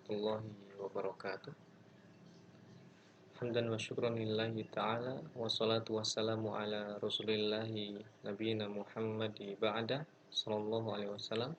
warahmatullahi wabarakatuh. Hamdan wa syukran lillahi ta'ala. Wassalatu wassalamu ala rasulillahi nabiyina Muhammadi ba'da sallallahu alaihi wasallam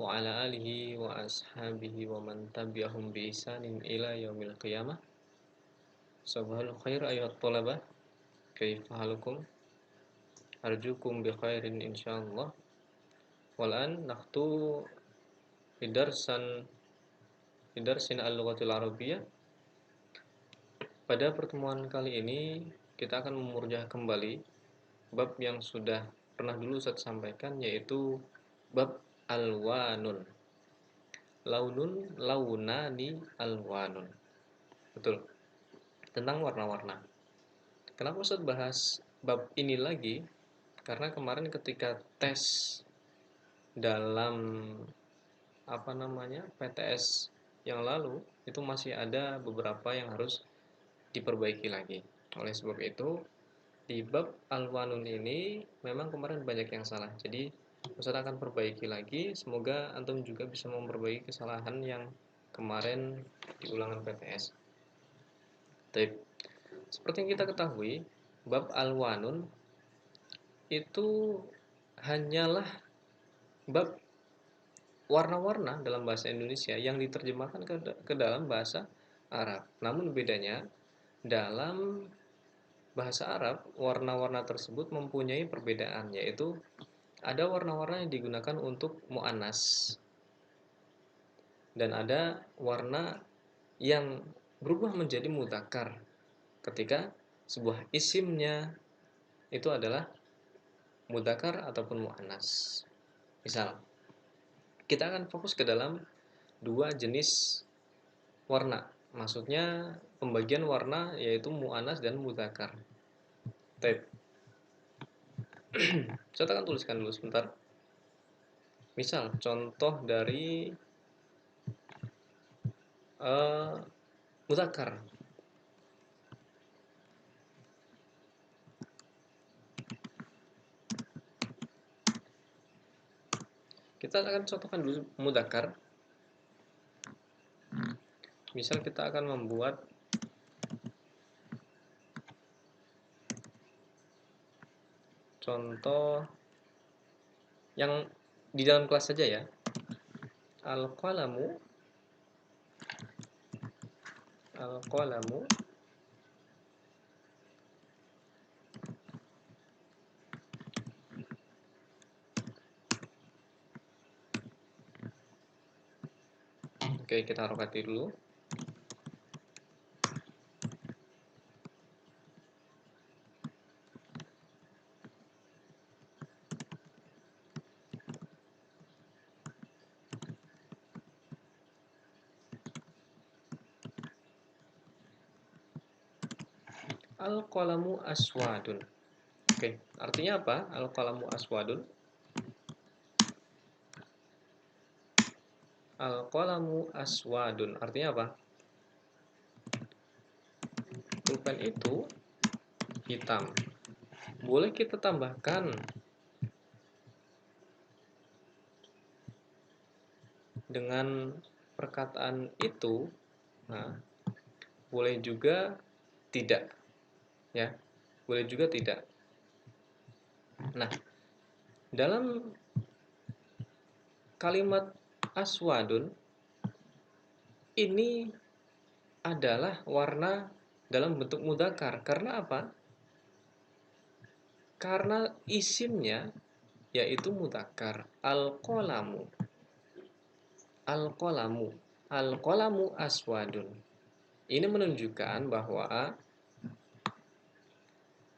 wa ala alihi wa ashabihi wa man tabi'ahum bi ihsanin ila yaumil qiyamah. Sabahul khair ayat talabah. Kaifa halukum? Arjukum bi khairin insyaallah. Wal'an nakhtu bidarsin al-lughatil arabiyyah. Pada pertemuan kali ini kita akan memurjah kembali bab yang sudah pernah dulu saya sampaikan, yaitu bab alwanun. Launun, launani, alwanun. Betul. Tentang warna-warna. Kenapa Ustaz bahas bab ini lagi? Karena kemarin ketika tes dalam PTS yang lalu itu masih ada beberapa yang harus diperbaiki lagi. Oleh sebab itu, di bab alwanun ini memang kemarin banyak yang salah. Jadi, Ustaz akan perbaiki lagi. Semoga antum juga bisa memperbaiki kesalahan yang kemarin di ulangan PTS. Baik. Seperti yang kita ketahui, bab alwanun itu hanyalah bab warna-warna dalam bahasa Indonesia yang diterjemahkan ke dalam bahasa Arab. Namun bedanya, dalam bahasa Arab, warna-warna tersebut mempunyai perbedaan, yaitu ada warna-warna yang digunakan untuk mu'annas dan ada warna yang berubah menjadi mudzakkar ketika sebuah isimnya itu adalah mudzakkar ataupun mu'annas. Misal, kita akan fokus ke dalam dua jenis warna. Maksudnya pembagian warna yaitu mu'annas dan mudzakkar. Baik. Saya akan tuliskan dulu sebentar. Misal contoh dari mudzakkar. Kita akan contohkan dulu mudzakkar. Misal kita akan membuat contoh yang di dalam kelas saja ya. Al-qalamu Oke, kita harokati dulu. Al-qalamu aswadun. Oke, artinya apa? Al-qalamu aswadun. Al-qalamu aswadun. Artinya apa? Pulpen itu hitam. Boleh kita tambahkan dengan perkataan itu, nah, boleh juga tidak, ya, boleh juga tidak. Nah, dalam kalimat aswadun ini adalah warna dalam bentuk mudzakkar. Karena apa? Karena isimnya yaitu mudzakkar. Al-qalamu. Al-qalamu. Al-qalamu aswadun. Ini menunjukkan bahwa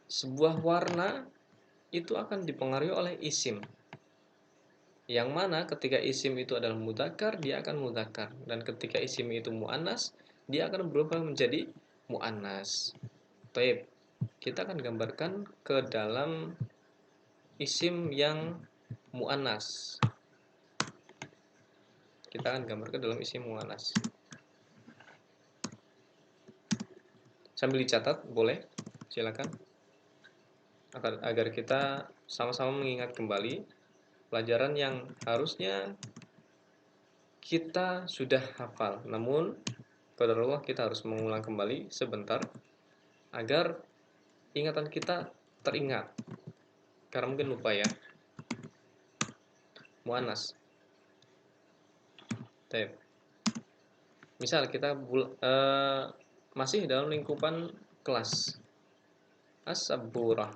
sebuah warna itu akan dipengaruhi oleh isim. Yang mana ketika isim itu adalah mudzakkar, dia akan mudzakkar, dan ketika isim itu muannas, dia akan berubah menjadi muannas. Baik, kita akan gambarkan ke dalam isim yang muannas. Kita akan gambarkan dalam isim muannas. Sambil dicatat, boleh? Silakan. Agar kita sama-sama mengingat kembali pelajaran yang harusnya kita sudah hafal, namun qadarullah kita harus mengulang kembali sebentar agar ingatan kita teringat. Karena mungkin lupa ya. Muannas. Baik. Misal kita masih dalam lingkupan kelas. As-sabburah.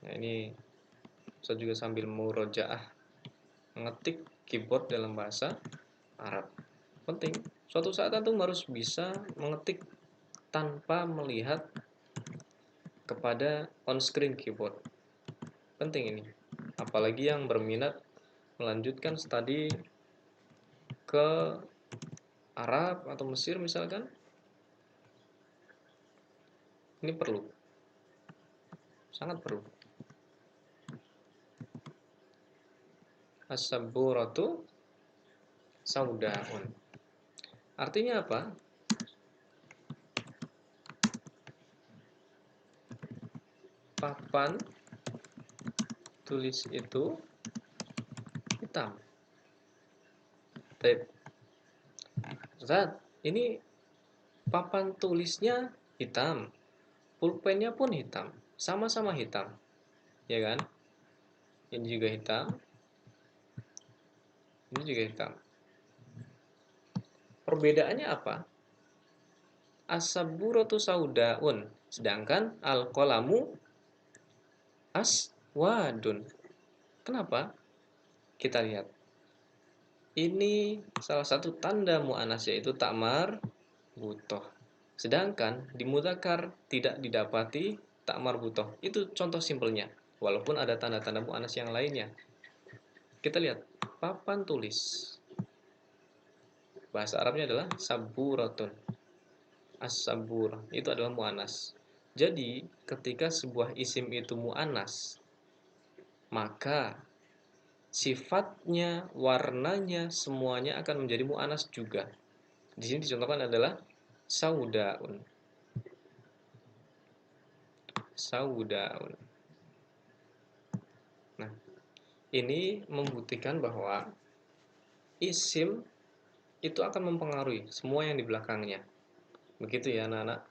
Nah, ini saya juga sambil murojaah mengetik keyboard dalam bahasa Arab. Penting. Suatu saat antum harus bisa mengetik tanpa melihat kepada on-screen keyboard. Penting ini. Apalagi yang berminat melanjutkan studi ke Arab atau Mesir misalkan. Ini perlu. Sangat perlu. As-sabburatu saudaun. Artinya apa? Papan tulis itu hitam. Baik. Ustaz, ini papan tulisnya hitam, pulpennya pun hitam, sama-sama hitam, ya kan? Ini juga hitam, ini juga hitam. Perbedaannya apa? As-sabburatu saudaun, sedangkan al-qalamu aswadun. Kenapa? Kita lihat. Ini salah satu tanda mu'annas yaitu ta'mar butoh. Sedangkan di mudzakkar tidak didapati ta'mar butoh. Itu contoh simpelnya. Walaupun ada tanda-tanda mu'annas yang lainnya. Kita lihat papan tulis. Bahasa Arabnya adalah saburatun. As-sabur itu adalah mu'annas. Jadi, ketika sebuah isim itu mu'annas, maka sifatnya, warnanya, semuanya akan menjadi mu'annas juga. Di sini dicontohkan adalah saudaun. Saudaun. Nah, ini membuktikan bahwa isim itu akan mempengaruhi semua yang di belakangnya. Begitu ya anak-anak.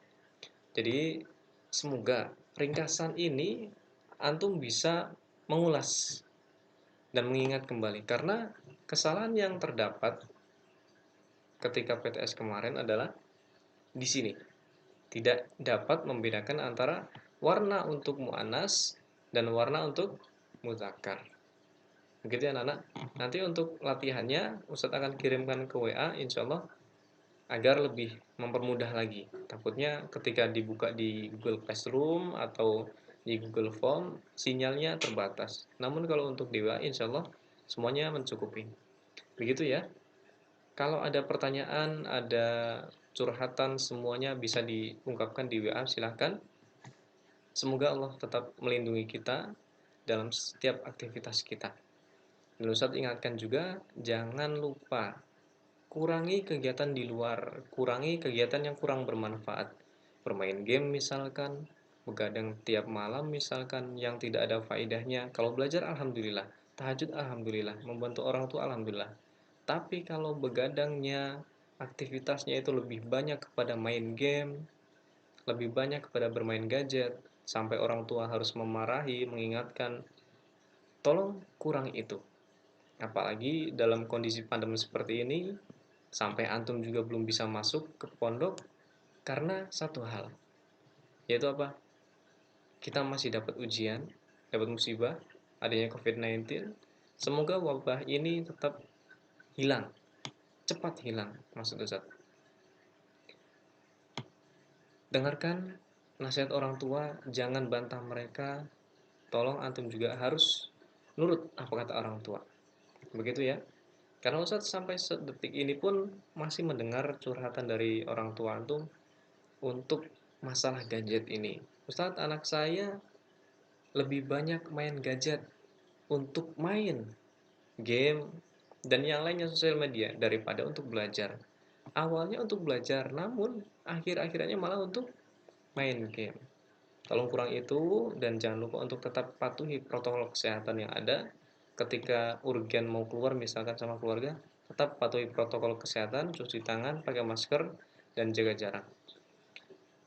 Jadi semoga ringkasan ini antum bisa mengulas dan mengingat kembali. Karena kesalahan yang terdapat ketika PTS kemarin adalah di sini. Tidak dapat membedakan antara warna untuk mu'annas dan warna untuk mudzakkar. Begitu ya anak-anak. Nanti untuk latihannya Ustadz akan kirimkan ke WA insyaallah agar lebih mempermudah lagi. Takutnya ketika dibuka di Google Classroom atau di Google Form sinyalnya terbatas. Namun kalau untuk di WA insyaallah semuanya mencukupi. Begitu ya. Kalau ada pertanyaan, ada curhatan, semuanya bisa diungkapkan di WA, silahkan. Semoga Allah tetap melindungi kita dalam setiap aktivitas kita. Dan Ustadz ingatkan juga, jangan lupa kurangi kegiatan di luar, kurangi kegiatan yang kurang bermanfaat. Bermain game misalkan, begadang tiap malam misalkan, yang tidak ada faedahnya. Kalau belajar alhamdulillah, tahajud alhamdulillah, membantu orang tua alhamdulillah. Tapi kalau begadangnya, aktivitasnya itu lebih banyak kepada main game, lebih banyak kepada bermain gadget, sampai orang tua harus memarahi, mengingatkan, tolong kurangi itu. Apalagi dalam kondisi pandemi seperti ini, sampai antum juga belum bisa masuk ke pondok karena satu hal, yaitu apa? Kita masih dapat ujian, dapat musibah, adanya COVID-19. Semoga wabah ini tetap hilang, cepat hilang, maksud Ustaz. Dengarkan nasihat orang tua, jangan bantah mereka. Tolong antum juga harus nurut apa kata orang tua. Begitu ya. Karena Ustaz sampai detik ini pun masih mendengar curhatan dari orang tua antum untuk masalah gadget ini. Ustaz, anak saya lebih banyak main gadget untuk main game dan yang lainnya sosial media daripada untuk belajar. Awalnya untuk belajar, namun akhir-akhirannya malah untuk main game. Tolong kurang itu dan jangan lupa untuk tetap patuhi protokol kesehatan yang ada. Ketika urgen mau keluar misalkan sama keluarga, tetap patuhi protokol kesehatan, cuci tangan, pakai masker, dan jaga jarak.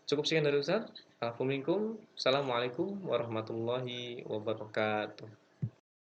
Cukup sekian dari Ustaz. Assalamualaikum warahmatullahi wabarakatuh.